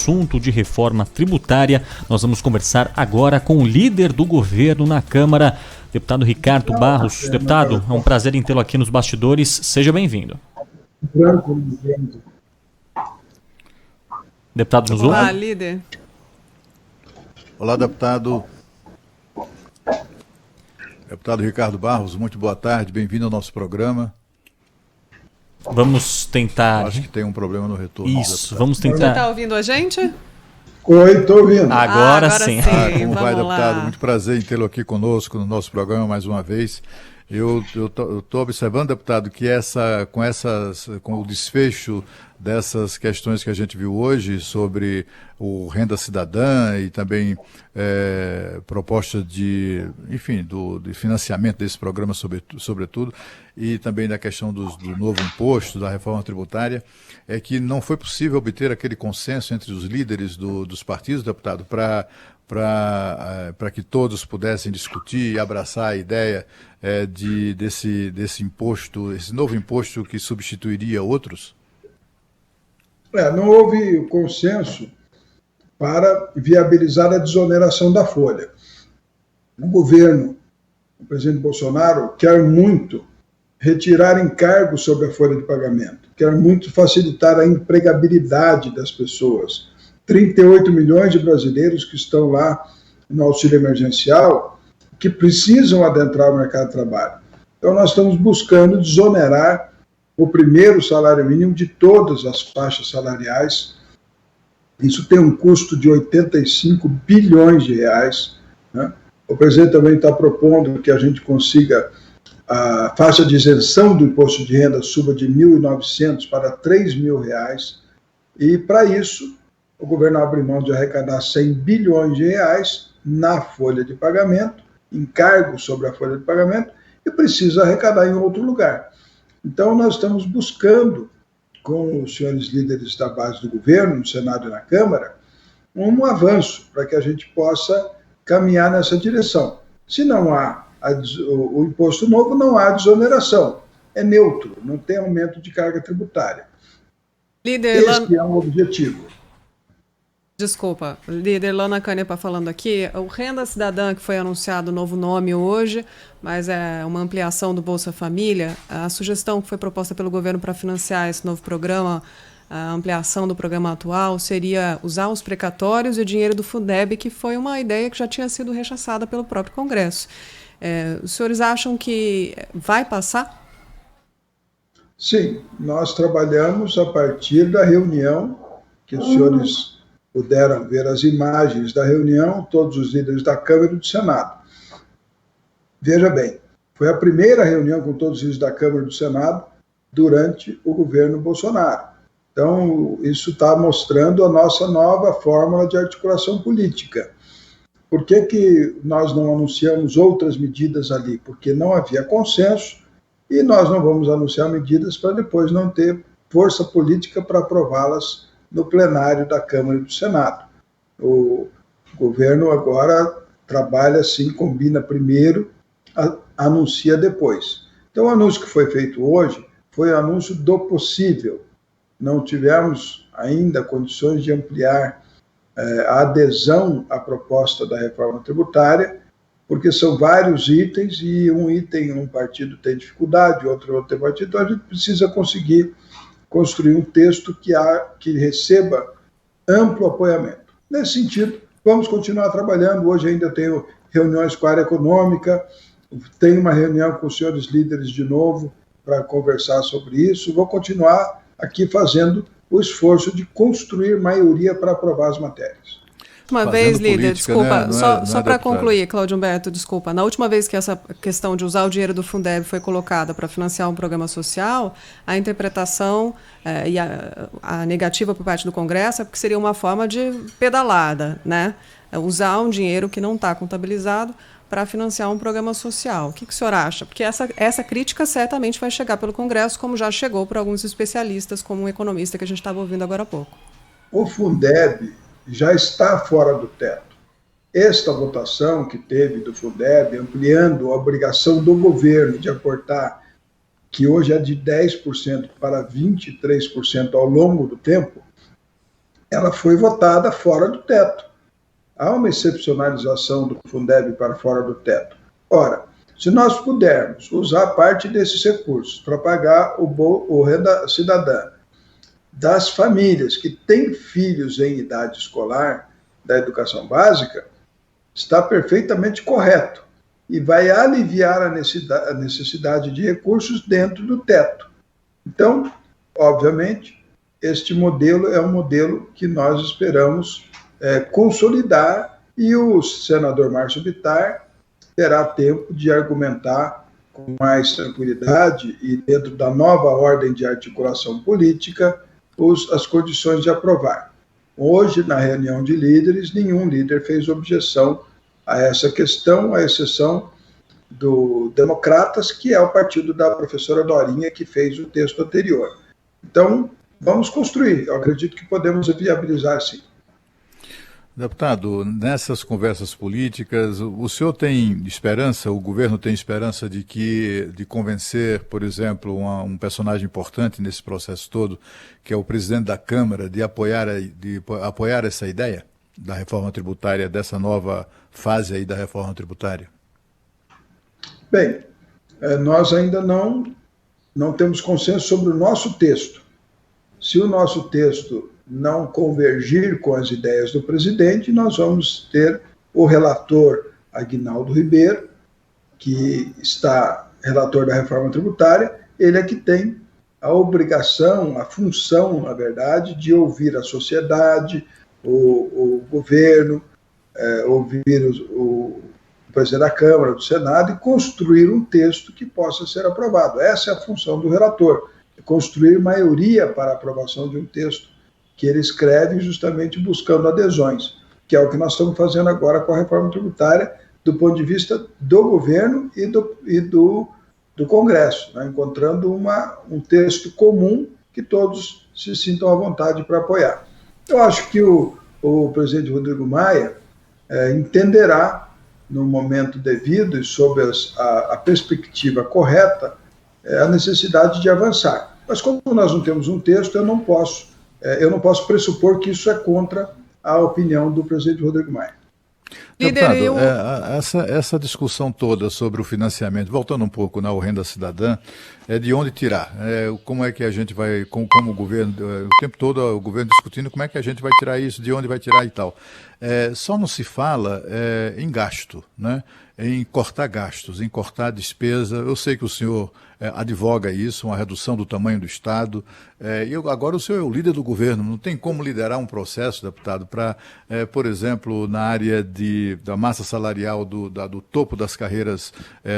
assunto de reforma tributária. Nós vamos conversar agora com o líder do governo na Câmara, deputado Ricardo Barros. Deputado, é um prazer em tê-lo aqui nos bastidores. Seja bem-vindo. Deputado, nos ouve? Olá, líder. Olá, deputado. Deputado Ricardo Barros, muito boa tarde, bem-vindo ao nosso programa. Vamos tentar... Acho que tem um problema no retorno. Isso, vamos tentar... Você está ouvindo a gente? Oi, estou ouvindo. Agora sim. Como vai, Vamos deputado? lá. Muito prazer em tê-lo aqui conosco no nosso programa mais uma vez. Eu estou observando, deputado, que com o desfecho dessas questões que a gente viu hoje sobre o Renda Cidadã e também proposta de financiamento desse programa, sobretudo, e também da questão do novo imposto, da reforma tributária, é que não foi possível obter aquele consenso entre os líderes dos partidos, deputado, para que todos pudessem discutir e abraçar a ideia desse imposto, esse novo imposto que substituiria outros? Não houve consenso para viabilizar a desoneração da folha. O governo, o presidente Bolsonaro, quer muito retirar encargos sobre a folha de pagamento, quer muito facilitar a empregabilidade das pessoas. 38 milhões de brasileiros que estão lá no auxílio emergencial, que precisam adentrar o mercado de trabalho. Então, nós estamos buscando desonerar o primeiro salário mínimo de todas as faixas salariais. Isso tem um custo de 85 bilhões de reais. Né? O presidente também está propondo que a gente consiga a faixa de isenção do imposto de renda suba de R$ 1.900 para R$ 3.000. E, para isso, o governo abre mão de arrecadar 100 bilhões de reais na folha de pagamento, encargos sobre a folha de pagamento, e precisa arrecadar em outro lugar. Então, nós estamos buscando, com os senhores líderes da base do governo, no Senado e na Câmara, um avanço para que a gente possa caminhar nessa direção. Se não há o imposto novo, não há desoneração. É neutro, não tem aumento de carga tributária. Líder, Esse é o objetivo. Desculpa, líder Lana Canepa falando aqui. O Renda Cidadã, que foi anunciado o novo nome hoje, mas é uma ampliação do Bolsa Família. A sugestão que foi proposta pelo governo para financiar esse novo programa, a ampliação do programa atual, seria usar os precatórios e o dinheiro do Fundeb, que foi uma ideia que já tinha sido rechaçada pelo próprio Congresso. Os senhores acham que vai passar? Sim, nós trabalhamos a partir da reunião que os senhores puderam ver as imagens da reunião, todos os líderes da Câmara e do Senado. Veja bem, foi a primeira reunião com todos os líderes da Câmara e do Senado durante o governo Bolsonaro. Então, isso está mostrando a nossa nova fórmula de articulação política. Por que nós não anunciamos outras medidas ali? Porque não havia consenso e nós não vamos anunciar medidas para depois não ter força política para aprová-las no plenário da Câmara e do Senado. O governo agora trabalha assim, combina primeiro, anuncia depois. Então, o anúncio que foi feito hoje foi o anúncio do possível. Não tivemos ainda condições de ampliar a adesão à proposta da reforma tributária, porque são vários itens e um partido tem dificuldade, outro tem partido, então a gente precisa conseguir construir um texto que receba amplo apoiamento. Nesse sentido, vamos continuar trabalhando. Hoje ainda tenho reuniões com a área econômica, tenho uma reunião com os senhores líderes de novo para conversar sobre isso. Vou continuar aqui fazendo o esforço de construir maioria para aprovar as matérias. Uma vez, líder, desculpa, só para concluir, Cláudio Humberto, desculpa. Na última vez que essa questão de usar o dinheiro do Fundeb foi colocada para financiar um programa social, a interpretação e a negativa por parte do Congresso é porque seria uma forma de pedalada, né? Usar um dinheiro que não está contabilizado para financiar um programa social. O que o senhor acha? Porque essa crítica certamente vai chegar pelo Congresso, como já chegou por alguns especialistas, como um economista que a gente estava ouvindo agora há pouco. O Fundeb já está fora do teto. Esta votação que teve do Fundeb, ampliando a obrigação do governo de aportar, que hoje é de 10% para 23% ao longo do tempo, ela foi votada fora do teto. Há uma excepcionalização do Fundeb para fora do teto. Ora, se nós pudermos usar parte desses recursos para pagar o renda cidadã das famílias que têm filhos em idade escolar da educação básica, está perfeitamente correto e vai aliviar a necessidade de recursos dentro do teto. Então, obviamente, este modelo é um modelo que nós esperamos consolidar, e o senador Márcio Bittar terá tempo de argumentar com mais tranquilidade e dentro da nova ordem de articulação política as condições de aprovar. Hoje, na reunião de líderes, nenhum líder fez objeção a essa questão, à exceção do Democratas, que é o partido da professora Dorinha, que fez o texto anterior. Então, vamos construir. Eu acredito que podemos viabilizar, sim. Deputado, nessas conversas políticas, o senhor tem esperança, o governo tem esperança de convencer, por exemplo, um personagem importante nesse processo todo, que é o presidente da Câmara, de apoiar essa ideia da reforma tributária, dessa nova fase aí da reforma tributária? Bem, nós ainda não temos consenso sobre o nosso texto. Se o nosso texto não convergir com as ideias do presidente, nós vamos ter o relator Aguinaldo Ribeiro, que está relator da reforma tributária. Ele é que tem a obrigação, a função, na verdade, de ouvir a sociedade, o governo, ouvir o presidente da Câmara, do Senado, e construir um texto que possa ser aprovado. Essa é a função do relator, construir maioria para a aprovação de um texto que ele escreve justamente buscando adesões, que é o que nós estamos fazendo agora com a reforma tributária, do ponto de vista do governo e do Congresso, né? Encontrando um texto comum que todos se sintam à vontade para apoiar. Eu acho que o presidente Rodrigo Maia entenderá, no momento devido e sob a perspectiva correta, a necessidade de avançar. Mas como nós não temos um texto, eu não posso pressupor que isso é contra a opinião do presidente Rodrigo Maia. Deputado, essa discussão toda sobre o financiamento, voltando um pouco na renda cidadã, é de onde tirar? Como é que a gente vai, como o governo, o tempo todo o governo discutindo como é que a gente vai tirar isso, de onde vai tirar e tal. Só não se fala em gasto, né? Em cortar gastos, em cortar despesa. Eu sei que o senhor advoga isso, uma redução do tamanho do Estado. Agora o senhor é o líder do governo, não tem como liderar um processo, deputado, para, por exemplo, na área da massa salarial do topo das carreiras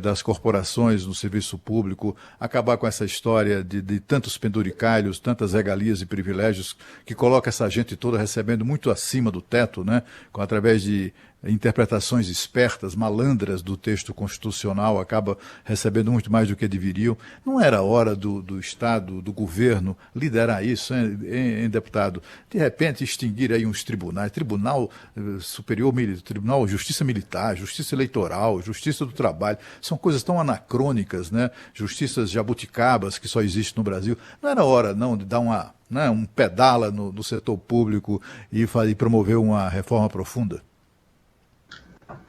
das corporações no serviço público, acabar com essa história de tantos penduricalhos, tantas regalias e privilégios que coloca essa gente toda recebendo muito acima do teto, né? Através de interpretações espertas, malandras do texto constitucional, acaba recebendo muito mais do que deveriam. Não era hora do Estado, do governo, liderar isso, hein, deputado? De repente, extinguir aí uns tribunais, Tribunal Superior, Tribunal Justiça Militar, Justiça Eleitoral, Justiça do Trabalho, são coisas tão anacrônicas, né? Justiças jabuticabas que só existem no Brasil. Não era hora, não, de dar um pedala no setor público e promover uma reforma profunda?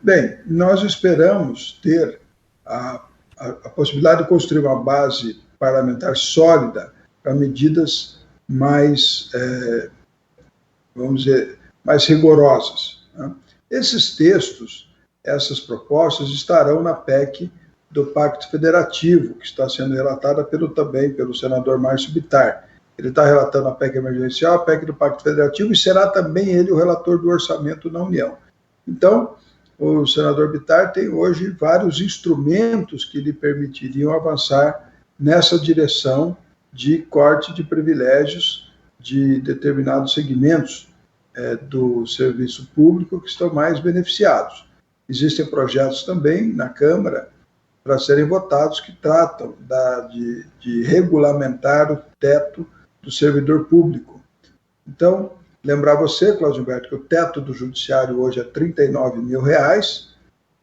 Bem, nós esperamos ter a possibilidade de construir uma base parlamentar sólida para medidas mais, vamos dizer, mais rigorosas, né? Esses textos, essas propostas estarão na PEC do Pacto Federativo, que está sendo relatada também pelo senador Márcio Bittar. Ele está relatando a PEC emergencial, a PEC do Pacto Federativo, e será também ele o relator do orçamento na União. Então, o senador Bittar tem hoje vários instrumentos que lhe permitiriam avançar nessa direção de corte de privilégios de determinados segmentos do serviço público que estão mais beneficiados. Existem projetos também na Câmara para serem votados que tratam de regulamentar o teto do servidor público. Então, lembrar você, Cláudio Humberto, que o teto do judiciário hoje é R$ 39 mil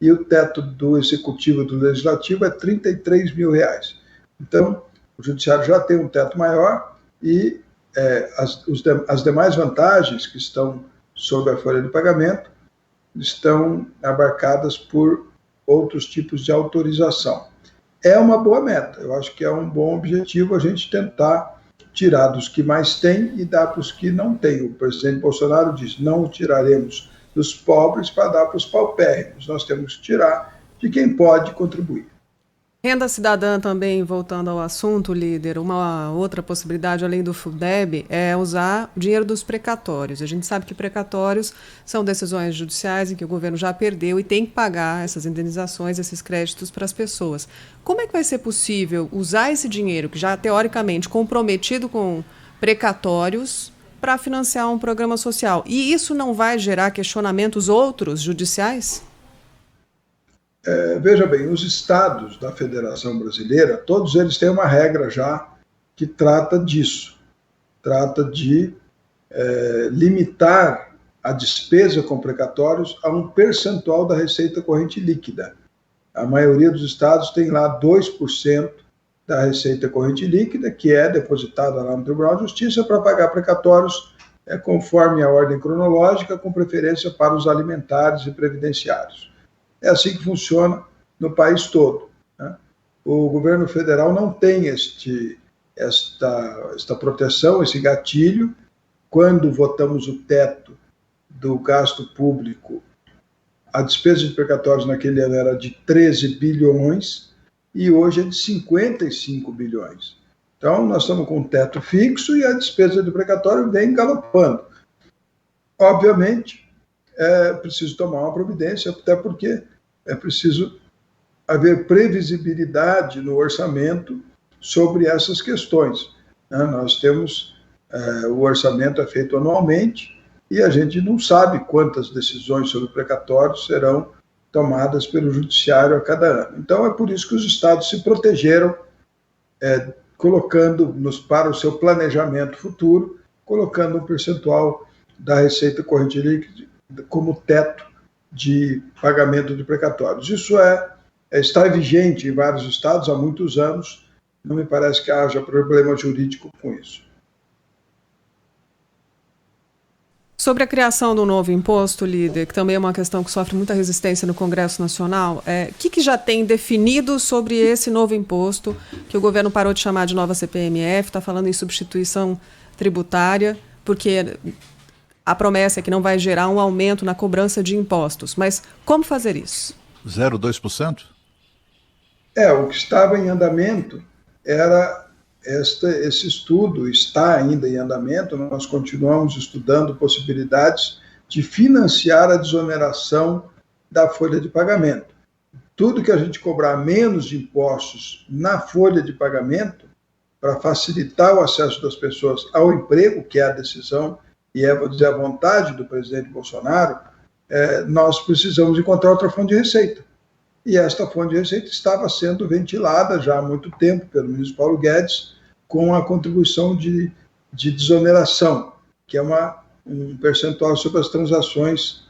e o teto do executivo e do legislativo é R$ 33 mil. Então, o judiciário já tem um teto maior e as demais vantagens que estão sobre a folha de pagamento estão abarcadas por outros tipos de autorização. É uma boa meta, eu acho que é um bom objetivo a gente tentar tirar dos que mais têm e dar para os que não têm. O presidente Bolsonaro diz, não tiraremos dos pobres para dar para os paupérrimos, nós temos que tirar de quem pode contribuir. Renda cidadã também, voltando ao assunto, líder, uma outra possibilidade, além do Fundeb, é usar o dinheiro dos precatórios. A gente sabe que precatórios são decisões judiciais em que o governo já perdeu e tem que pagar essas indenizações, esses créditos para as pessoas. Como é que vai ser possível usar esse dinheiro, que já teoricamente comprometido com precatórios, para financiar um programa social? E isso não vai gerar questionamentos outros judiciais? Veja bem, os estados da Federação Brasileira, todos eles têm uma regra já que trata disso. Trata de limitar a despesa com precatórios a um percentual da receita corrente líquida. A maioria dos estados tem lá 2% da receita corrente líquida, que é depositada lá no Tribunal de Justiça para pagar precatórios conforme a ordem cronológica, com preferência para os alimentares e previdenciários. É assim que funciona no país todo, né? O governo federal não tem esta proteção, esse gatilho. Quando votamos o teto do gasto público, a despesa de precatórios naquele ano era de 13 bilhões e hoje é de 55 bilhões. Então, nós estamos com um teto fixo e a despesa do precatório vem galopando. Obviamente, é preciso tomar uma providência, até porque é preciso haver previsibilidade no orçamento sobre essas questões, né? Nós temos, o orçamento é feito anualmente e a gente não sabe quantas decisões sobre precatórios serão tomadas pelo judiciário a cada ano. Então, é por isso que os estados se protegeram, colocando para o seu planejamento futuro, colocando um percentual da receita corrente líquida como teto de pagamento de precatórios. Isso está vigente em vários estados há muitos anos, não me parece que haja problema jurídico com isso. Sobre a criação do novo imposto, líder, que também é uma questão que sofre muita resistência no Congresso Nacional, o que já tem definido sobre esse novo imposto, que o governo parou de chamar de nova CPMF, está falando em substituição tributária, porque a promessa é que não vai gerar um aumento na cobrança de impostos. Mas como fazer isso? 0,2%? O que estava em andamento era esse estudo, está ainda em andamento, nós continuamos estudando possibilidades de financiar a desoneração da folha de pagamento. Tudo que a gente cobrar menos de impostos na folha de pagamento, para facilitar o acesso das pessoas ao emprego, que é a decisão e vou dizer, a vontade do presidente Bolsonaro, nós precisamos encontrar outra fonte de receita. E esta fonte de receita estava sendo ventilada já há muito tempo pelo ministro Paulo Guedes, com a contribuição de desoneração, que é um percentual sobre as transações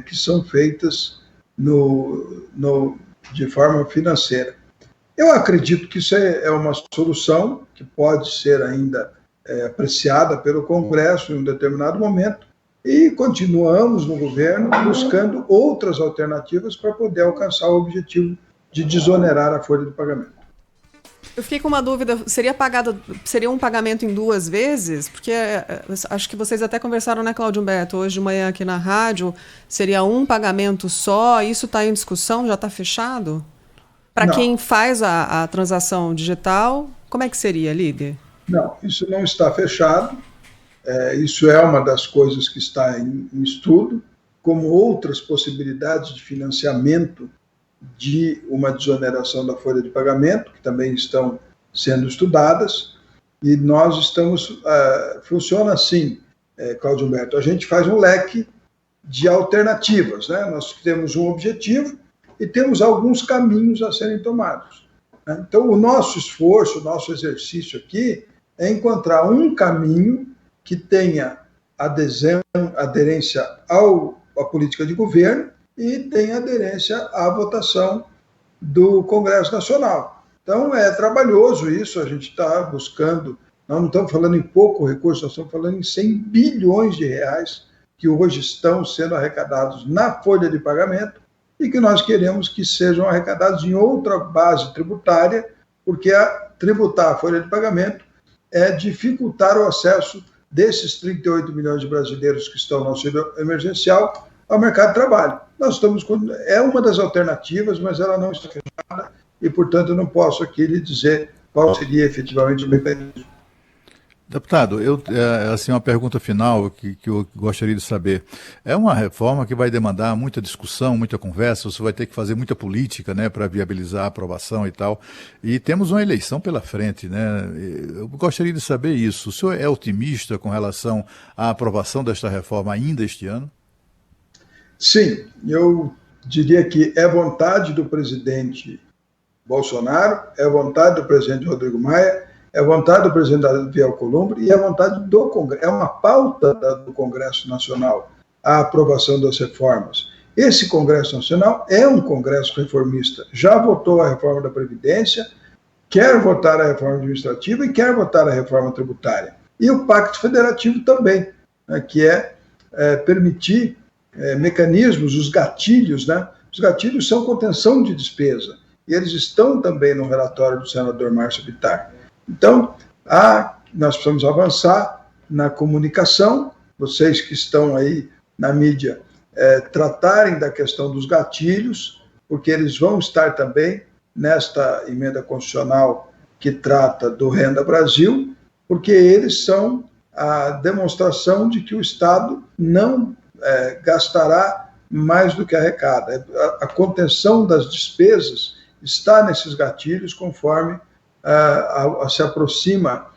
que são feitas de forma financeira. Eu acredito que isso é uma solução que pode ser ainda apreciada pelo Congresso em um determinado momento, e continuamos no governo buscando outras alternativas para poder alcançar o objetivo de desonerar a folha de pagamento. Eu fiquei com uma dúvida, seria um pagamento em 2 vezes? Porque acho que vocês até conversaram, né, Cláudio Humberto, hoje de manhã aqui na rádio, seria um pagamento só? Isso está em discussão, já está fechado? Para quem faz a transação digital, como é que seria, líder? Não, isso não está fechado. Isso é uma das coisas que está em estudo, como outras possibilidades de financiamento de uma desoneração da folha de pagamento, que também estão sendo estudadas, e nós estamos... funciona assim, Cláudio Humberto, a gente faz um leque de alternativas, né? Nós temos um objetivo e temos alguns caminhos a serem tomados, né? Então, o nosso esforço, o nosso exercício aqui é encontrar um caminho que tenha aderência à política de governo e tenha aderência à votação do Congresso Nacional. Então, é trabalhoso isso, a gente está buscando Nós não estamos falando em pouco recurso, nós estamos falando em 100 bilhões de reais que hoje estão sendo arrecadados na folha de pagamento e que nós queremos que sejam arrecadados em outra base tributária, porque tributar a folha de pagamento é dificultar o acesso desses 38 milhões de brasileiros que estão no auxílio emergencial ao mercado de trabalho. É uma das alternativas, mas ela não está fechada e, portanto, eu não posso aqui lhe dizer qual seria efetivamente o mecanismo. Deputado, assim, uma pergunta final que eu gostaria de saber. É uma reforma que vai demandar muita discussão, muita conversa, você vai ter que fazer muita política, né, para viabilizar a aprovação e tal. E temos uma eleição pela frente, né? Eu gostaria de saber isso. O senhor é otimista com relação à aprovação desta reforma ainda este ano? Sim, eu diria que é vontade do presidente Bolsonaro, é vontade do presidente Rodrigo Maia, é vontade do presidente Davi Alcolumbre e é vontade do Congresso, é uma pauta do Congresso Nacional a aprovação das reformas. Esse Congresso Nacional é um Congresso reformista, já votou a reforma da Previdência, quer votar a reforma administrativa e quer votar a reforma tributária. E o Pacto Federativo também, né, que é permitir mecanismos, os gatilhos, né? Os gatilhos são contenção de despesa, e eles estão também no relatório do senador Márcio Bittar. Então, nós precisamos avançar na comunicação, vocês que estão aí na mídia, tratarem da questão dos gatilhos, porque eles vão estar também nesta emenda constitucional que trata do Renda Brasil, porque eles são a demonstração de que o Estado não gastará mais do que arrecada. A contenção das despesas está nesses gatilhos conforme se aproxima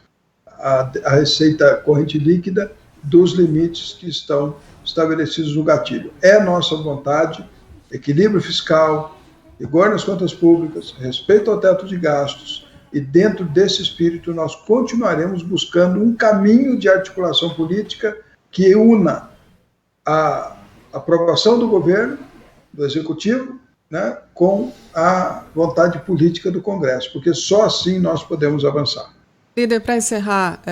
a receita corrente líquida dos limites que estão estabelecidos no gatilho. É nossa vontade, equilíbrio fiscal, rigor nas contas públicas, respeito ao teto de gastos, e dentro desse espírito nós continuaremos buscando um caminho de articulação política que una a aprovação do governo, do executivo, né, com a vontade política do Congresso, porque só assim nós podemos avançar. Líder, para encerrar,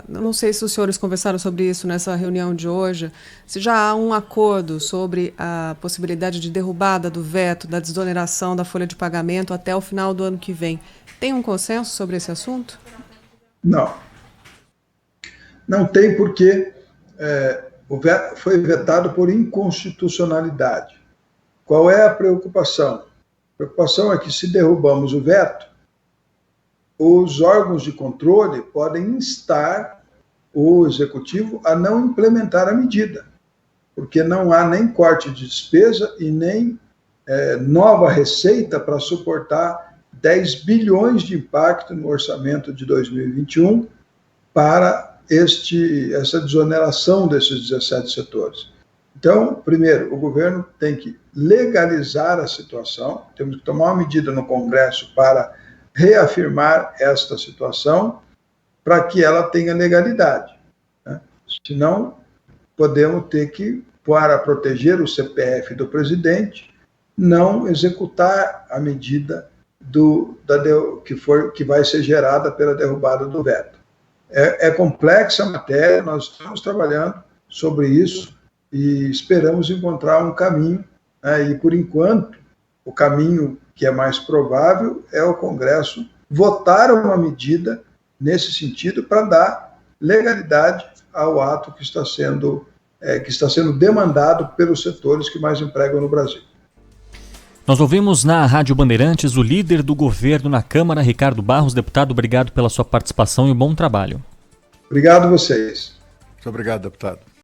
não sei se os senhores conversaram sobre isso nessa reunião de hoje, se já há um acordo sobre a possibilidade de derrubada do veto, da desoneração da folha de pagamento até o final do ano que vem. Tem um consenso sobre esse assunto? Não. Não tem, porque o veto foi vetado por inconstitucionalidade. Qual é a preocupação? A preocupação é que, se derrubamos o veto, os órgãos de controle podem instar o executivo a não implementar a medida, porque não há nem corte de despesa e nem nova receita para suportar 10 bilhões de impacto no orçamento de 2021 para essa desoneração desses 17 setores. Então, primeiro, o governo tem que legalizar a situação, temos que tomar uma medida no Congresso para reafirmar esta situação, para que ela tenha legalidade, né? Senão, podemos ter que, para proteger o CPF do presidente, não executar a medida que vai ser gerada pela derrubada do veto. É complexa a matéria, nós estamos trabalhando sobre isso e esperamos encontrar um caminho, né? E, por enquanto, o caminho que é mais provável é o Congresso votar uma medida nesse sentido para dar legalidade ao ato que está sendo demandado pelos setores que mais empregam no Brasil. Nós ouvimos na Rádio Bandeirantes o líder do governo na Câmara, Ricardo Barros. Deputado, obrigado pela sua participação e bom trabalho. Obrigado a vocês. Muito obrigado, deputado.